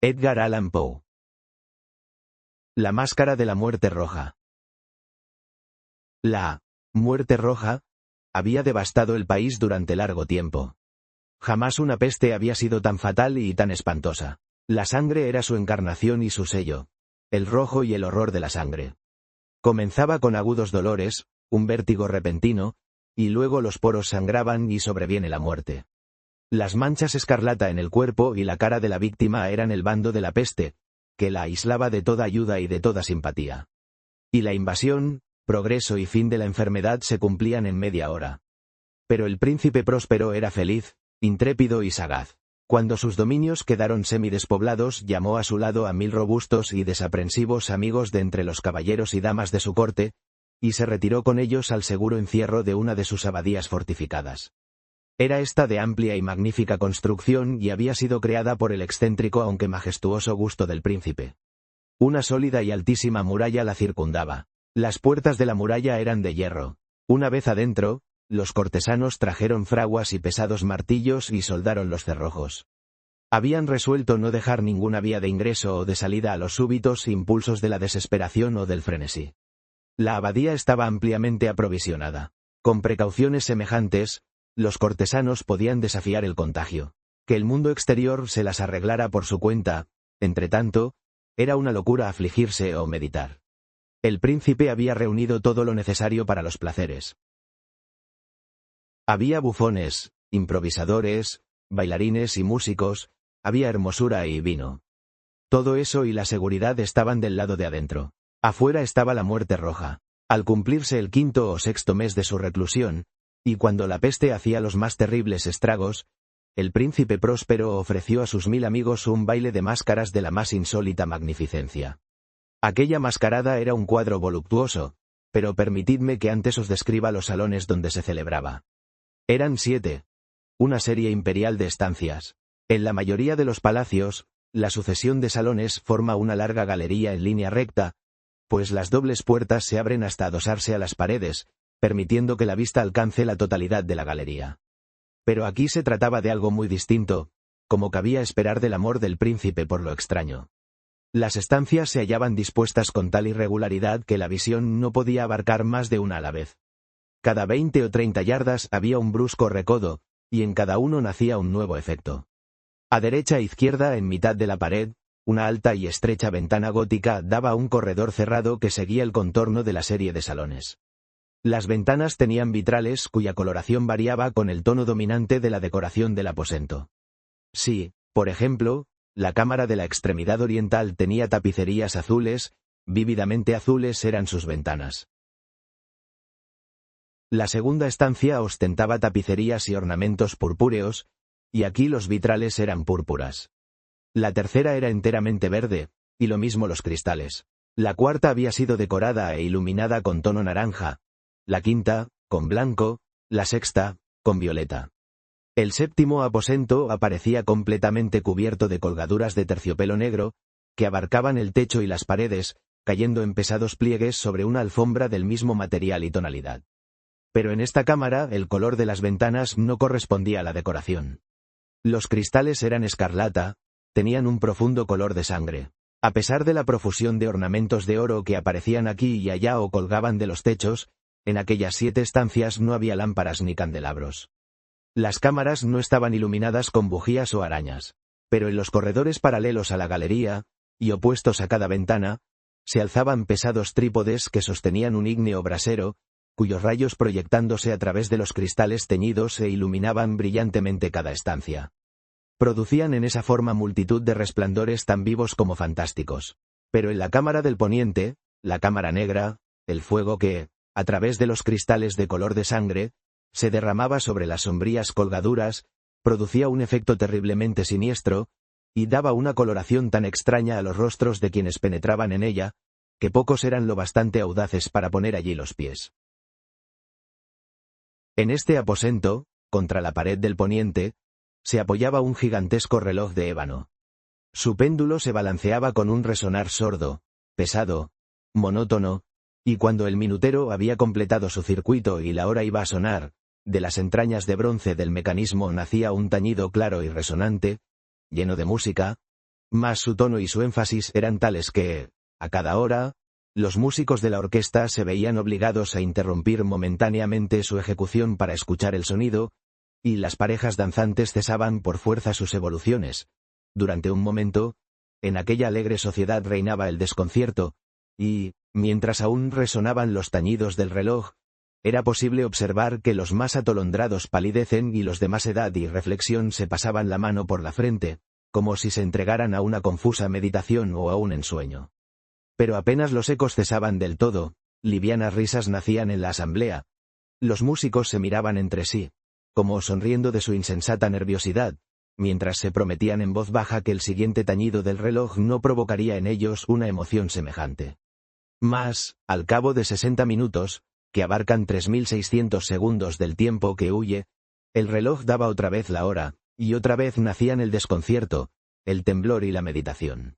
Edgar Allan Poe. La máscara de la muerte roja. La muerte roja había devastado el país durante largo tiempo. Jamás una peste había sido tan fatal y tan espantosa. La sangre era su encarnación y su sello. El rojo y el horror de la sangre. Comenzaba con agudos dolores, un vértigo repentino, y luego los poros sangraban y sobreviene la muerte. Las manchas escarlata en el cuerpo y la cara de la víctima eran el bando de la peste, que la aislaba de toda ayuda y de toda simpatía. Y la invasión, progreso y fin de la enfermedad se cumplían en media hora. Pero el príncipe próspero era feliz, intrépido y sagaz. Cuando sus dominios quedaron semidespoblados, llamó a su lado a 1000 robustos y desaprensivos amigos de entre los caballeros y damas de su corte, y se retiró con ellos al seguro encierro de una de sus abadías fortificadas. Era esta de amplia y magnífica construcción y había sido creada por el excéntrico aunque majestuoso gusto del príncipe. Una sólida y altísima muralla la circundaba. Las puertas de la muralla eran de hierro. Una vez adentro, los cortesanos trajeron fraguas y pesados martillos y soldaron los cerrojos. Habían resuelto no dejar ninguna vía de ingreso o de salida a los súbitos impulsos de la desesperación o del frenesí. La abadía estaba ampliamente aprovisionada. Con precauciones semejantes, los cortesanos podían desafiar el contagio. Que el mundo exterior se las arreglara por su cuenta, entretanto, era una locura afligirse o meditar. El príncipe había reunido todo lo necesario para los placeres. Había bufones, improvisadores, bailarines y músicos, había hermosura y vino. Todo eso y la seguridad estaban del lado de adentro. Afuera estaba la muerte roja. Al cumplirse el 5º o 6º mes de su reclusión, y cuando la peste hacía los más terribles estragos, el príncipe próspero ofreció a sus 1000 amigos un baile de máscaras de la más insólita magnificencia. Aquella mascarada era un cuadro voluptuoso, pero permitidme que antes os describa los salones donde se celebraba. Eran 7. Una serie imperial de estancias. En la mayoría de los palacios, la sucesión de salones forma una larga galería en línea recta, pues las dobles puertas se abren hasta adosarse a las paredes, permitiendo que la vista alcance la totalidad de la galería. Pero aquí se trataba de algo muy distinto, como cabía esperar del amor del príncipe por lo extraño. Las estancias se hallaban dispuestas con tal irregularidad que la visión no podía abarcar más de una a la vez. Cada 20 o 30 yardas había un brusco recodo, y en cada uno nacía un nuevo efecto. A derecha e izquierda, en mitad de la pared, una alta y estrecha ventana gótica daba a un corredor cerrado que seguía el contorno de la serie de salones. Las ventanas tenían vitrales cuya coloración variaba con el tono dominante de la decoración del aposento. Si, por ejemplo, la cámara de la extremidad oriental tenía tapicerías azules, vívidamente azules eran sus ventanas. La segunda estancia ostentaba tapicerías y ornamentos purpúreos, y aquí los vitrales eran púrpuras. La tercera era enteramente verde, y lo mismo los cristales. La cuarta había sido decorada e iluminada con tono naranja, la quinta, con blanco, la sexta, con violeta. El 7º aposento aparecía completamente cubierto de colgaduras de terciopelo negro, que abarcaban el techo y las paredes, cayendo en pesados pliegues sobre una alfombra del mismo material y tonalidad. Pero en esta cámara el color de las ventanas no correspondía a la decoración. Los cristales eran escarlata, tenían un profundo color de sangre. A pesar de la profusión de ornamentos de oro que aparecían aquí y allá o colgaban de los techos, en aquellas 7 estancias no había lámparas ni candelabros. Las cámaras no estaban iluminadas con bujías o arañas, pero en los corredores paralelos a la galería, y opuestos a cada ventana, se alzaban pesados trípodes que sostenían un ígneo brasero, cuyos rayos proyectándose a través de los cristales teñidos e iluminaban brillantemente cada estancia. Producían en esa forma multitud de resplandores tan vivos como fantásticos. Pero en la cámara del poniente, la cámara negra, el fuego que, a través de los cristales de color de sangre, se derramaba sobre las sombrías colgaduras, producía un efecto terriblemente siniestro, y daba una coloración tan extraña a los rostros de quienes penetraban en ella, que pocos eran lo bastante audaces para poner allí los pies. En este aposento, contra la pared del poniente, se apoyaba un gigantesco reloj de ébano. Su péndulo se balanceaba con un resonar sordo, pesado, monótono, y cuando el minutero había completado su circuito y la hora iba a sonar, de las entrañas de bronce del mecanismo nacía un tañido claro y resonante, lleno de música, Mas su tono y su énfasis eran tales que, a cada hora, los músicos de la orquesta se veían obligados a interrumpir momentáneamente su ejecución para escuchar el sonido, y las parejas danzantes cesaban por fuerza sus evoluciones. Durante un momento, en aquella alegre sociedad reinaba el desconcierto, y, mientras aún resonaban los tañidos del reloj, era posible observar que los más atolondrados palidecen y los de más edad y reflexión se pasaban la mano por la frente, como si se entregaran a una confusa meditación o a un ensueño. Pero apenas los ecos cesaban del todo, livianas risas nacían en la asamblea. Los músicos se miraban entre sí, como sonriendo de su insensata nerviosidad, mientras se prometían en voz baja que el siguiente tañido del reloj no provocaría en ellos una emoción semejante. Mas, al cabo de 60 minutos, que abarcan 3600 segundos del tiempo que huye, el reloj daba otra vez la hora, y otra vez nacían el desconcierto, el temblor y la meditación.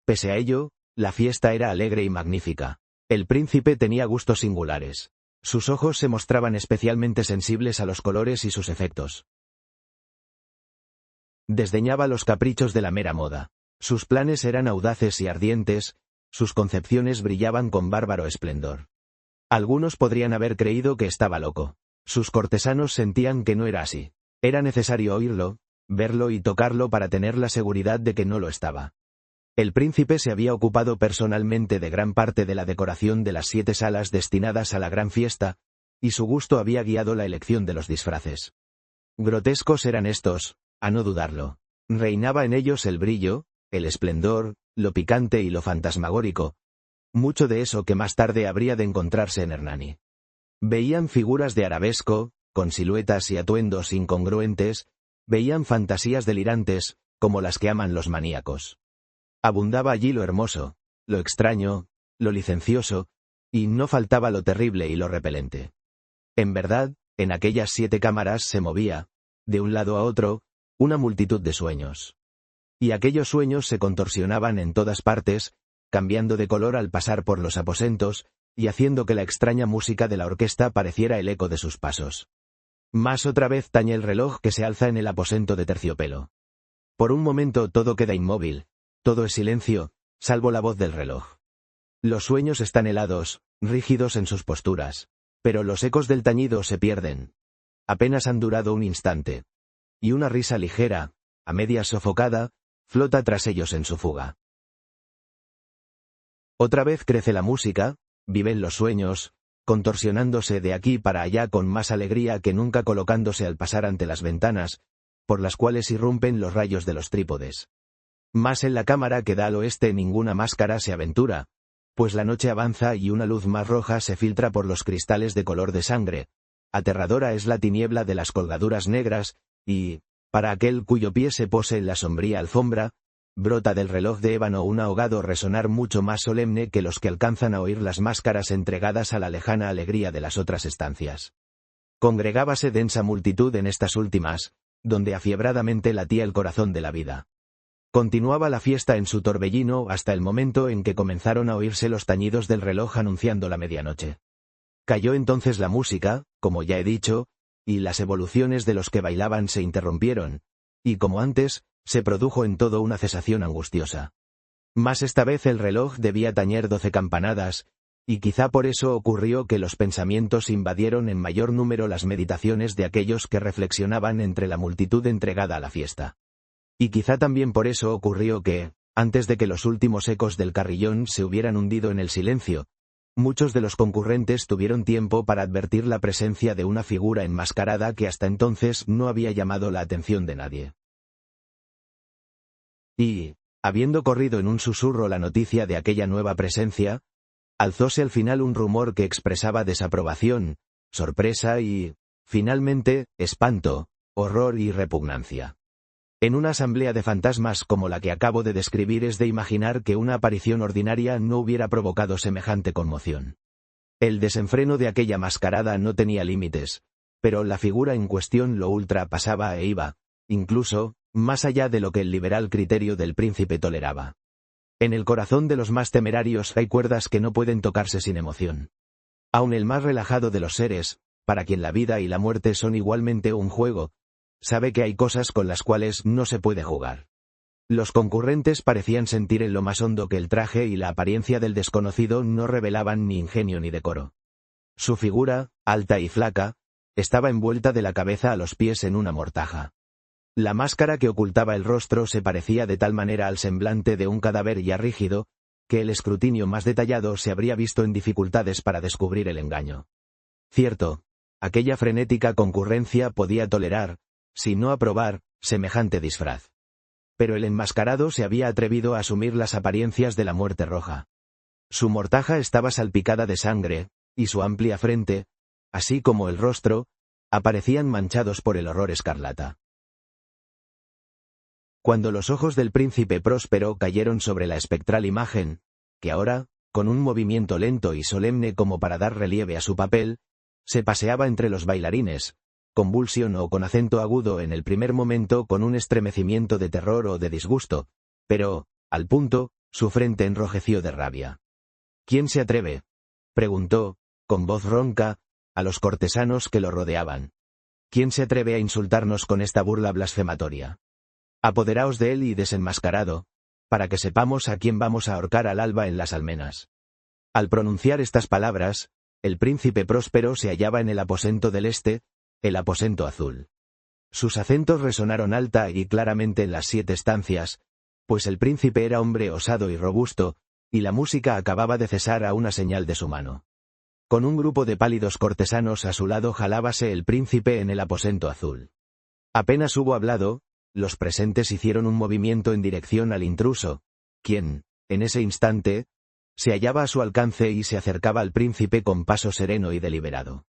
Pese a ello, la fiesta era alegre y magnífica. El príncipe tenía gustos singulares. Sus ojos se mostraban especialmente sensibles a los colores y sus efectos. Desdeñaba los caprichos de la mera moda. Sus planes eran audaces y ardientes, sus concepciones brillaban con bárbaro esplendor. Algunos podrían haber creído que estaba loco. Sus cortesanos sentían que no era así. Era necesario oírlo, verlo y tocarlo para tener la seguridad de que no lo estaba. El príncipe se había ocupado personalmente de gran parte de la decoración de las 7 salas destinadas a la gran fiesta, y su gusto había guiado la elección de los disfraces. Grotescos eran estos, a no dudarlo. Reinaba en ellos el brillo, el esplendor, lo picante y lo fantasmagórico, mucho de eso que más tarde habría de encontrarse en Hernani. Veían figuras de arabesco, con siluetas y atuendos incongruentes, veían fantasías delirantes, como las que aman los maníacos. Abundaba allí lo hermoso, lo extraño, lo licencioso, y no faltaba lo terrible y lo repelente. En verdad, en aquellas 7 cámaras se movía, de un lado a otro, una multitud de sueños. Y aquellos sueños se contorsionaban en todas partes, cambiando de color al pasar por los aposentos, y haciendo que la extraña música de la orquesta pareciera el eco de sus pasos. Mas otra vez tañe el reloj que se alza en el aposento de terciopelo. Por un momento todo queda inmóvil, todo es silencio, salvo la voz del reloj. Los sueños están helados, rígidos en sus posturas, pero los ecos del tañido se pierden. Apenas han durado un instante. Y una risa ligera, a medias sofocada, flota tras ellos en su fuga. Otra vez crece la música, viven los sueños, contorsionándose de aquí para allá con más alegría que nunca, colocándose al pasar ante las ventanas, por las cuales irrumpen los rayos de los trípodes. Mas en la cámara que da al oeste ninguna máscara se aventura, pues la noche avanza y una luz más roja se filtra por los cristales de color de sangre. Aterradora es la tiniebla de las colgaduras negras, y, para aquel cuyo pie se pose en la sombría alfombra, brota del reloj de ébano un ahogado resonar mucho más solemne que los que alcanzan a oír las máscaras entregadas a la lejana alegría de las otras estancias. Congregábase densa multitud en estas últimas, donde afiebradamente latía el corazón de la vida. Continuaba la fiesta en su torbellino hasta el momento en que comenzaron a oírse los tañidos del reloj anunciando la medianoche. Cayó entonces la música, como ya he dicho, y las evoluciones de los que bailaban se interrumpieron, y como antes, se produjo en todo una cesación angustiosa. Mas esta vez el reloj debía tañer 12 campanadas, y quizá por eso ocurrió que los pensamientos invadieron en mayor número las meditaciones de aquellos que reflexionaban entre la multitud entregada a la fiesta. Y quizá también por eso ocurrió que, antes de que los últimos ecos del carrillón se hubieran hundido en el silencio, muchos de los concurrentes tuvieron tiempo para advertir la presencia de una figura enmascarada que hasta entonces no había llamado la atención de nadie. Y, habiendo corrido en un susurro la noticia de aquella nueva presencia, alzóse al final un rumor que expresaba desaprobación, sorpresa y, finalmente, espanto, horror y repugnancia. En una asamblea de fantasmas como la que acabo de describir es de imaginar que una aparición ordinaria no hubiera provocado semejante conmoción. El desenfreno de aquella mascarada no tenía límites, pero la figura en cuestión lo ultrapasaba e iba, incluso, más allá de lo que el liberal criterio del príncipe toleraba. En el corazón de los más temerarios hay cuerdas que no pueden tocarse sin emoción. Aun el más relajado de los seres, para quien la vida y la muerte son igualmente un juego, sabe que hay cosas con las cuales no se puede jugar. Los concurrentes parecían sentir en lo más hondo que el traje y la apariencia del desconocido no revelaban ni ingenio ni decoro. Su figura, alta y flaca, estaba envuelta de la cabeza a los pies en una mortaja. La máscara que ocultaba el rostro se parecía de tal manera al semblante de un cadáver ya rígido, que el escrutinio más detallado se habría visto en dificultades para descubrir el engaño. Cierto, aquella frenética concurrencia podía tolerar, si no aprobar, semejante disfraz. Pero el enmascarado se había atrevido a asumir las apariencias de la muerte roja. Su mortaja estaba salpicada de sangre, y su amplia frente, así como el rostro, aparecían manchados por el horror escarlata. Cuando los ojos del príncipe Próspero cayeron sobre la espectral imagen, que ahora, con un movimiento lento y solemne como para dar relieve a su papel, se paseaba entre los bailarines, convulsión o con acento agudo en el primer momento con un estremecimiento de terror o de disgusto, pero, al punto, su frente enrojeció de rabia. ¿Quién se atreve?, preguntó, con voz ronca, a los cortesanos que lo rodeaban. ¿Quién se atreve a insultarnos con esta burla blasfematoria? Apoderaos de él y desenmascarado, para que sepamos a quién vamos a ahorcar al alba en las almenas. Al pronunciar estas palabras, el príncipe Próspero se hallaba en el aposento del este, el aposento azul. Sus acentos resonaron alta y claramente en las 7 estancias, pues el príncipe era hombre osado y robusto, y la música acababa de cesar a una señal de su mano. Con un grupo de pálidos cortesanos a su lado jalábase el príncipe en el aposento azul. Apenas hubo hablado, los presentes hicieron un movimiento en dirección al intruso, quien, en ese instante, se hallaba a su alcance y se acercaba al príncipe con paso sereno y deliberado.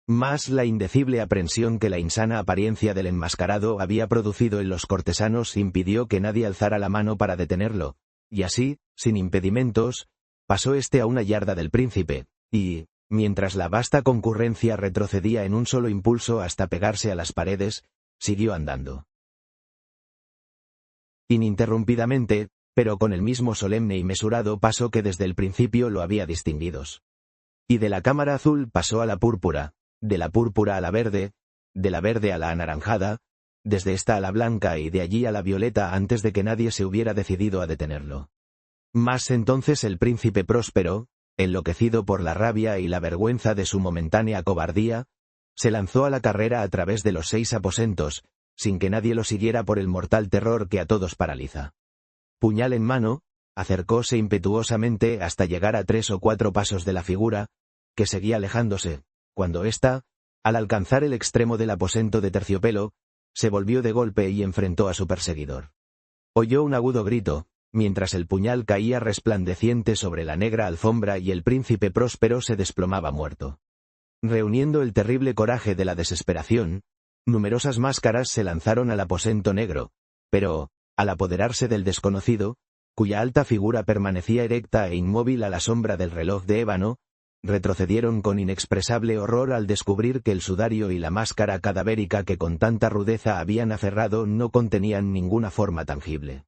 Mas la indecible aprensión que la insana apariencia del enmascarado había producido en los cortesanos impidió que nadie alzara la mano para detenerlo, y así, sin impedimentos, pasó a una yarda del príncipe, y, mientras la vasta concurrencia retrocedía en un solo impulso hasta pegarse a las paredes, siguió andando. Ininterrumpidamente, pero con el mismo solemne y mesurado paso que desde el principio lo había distinguidos. Y de la cámara azul pasó a la púrpura, de la púrpura a la verde, de la verde a la anaranjada, desde esta a la blanca y de allí a la violeta antes de que nadie se hubiera decidido a detenerlo. Mas entonces el príncipe Próspero, enloquecido por la rabia y la vergüenza de su momentánea cobardía, se lanzó a la carrera a través de los 6 aposentos, sin que nadie lo siguiera por el mortal terror que a todos paraliza. Puñal en mano, acercóse impetuosamente hasta llegar a 3 o 4 pasos de la figura, que seguía alejándose, cuando ésta, al alcanzar el extremo del aposento de terciopelo, se volvió de golpe y enfrentó a su perseguidor. Oyó un agudo grito, mientras el puñal caía resplandeciente sobre la negra alfombra y el príncipe Próspero se desplomaba muerto. Reuniendo el terrible coraje de la desesperación, numerosas máscaras se lanzaron al aposento negro, pero, al apoderarse del desconocido, cuya alta figura permanecía erecta e inmóvil a la sombra del reloj de ébano, retrocedieron con inexpresable horror al descubrir que el sudario y la máscara cadavérica que con tanta rudeza habían aferrado no contenían ninguna forma tangible.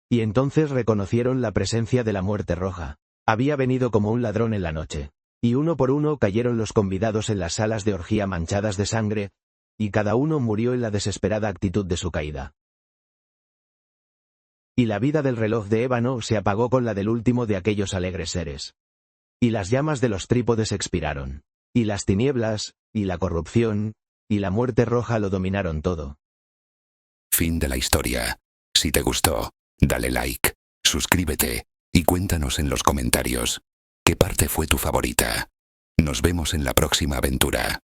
Y entonces reconocieron la presencia de la muerte roja. Había venido como un ladrón en la noche, y uno por uno cayeron los convidados en las salas de orgía manchadas de sangre, y cada uno murió en la desesperada actitud de su caída. Y la vida del reloj de ébano se apagó con la del último de aquellos alegres seres. Y las llamas de los trípodes expiraron. Y las tinieblas, y la corrupción, y la muerte roja lo dominaron todo. Fin de la historia. Si te gustó, dale like, suscríbete, y cuéntanos en los comentarios qué parte fue tu favorita. Nos vemos en la próxima aventura.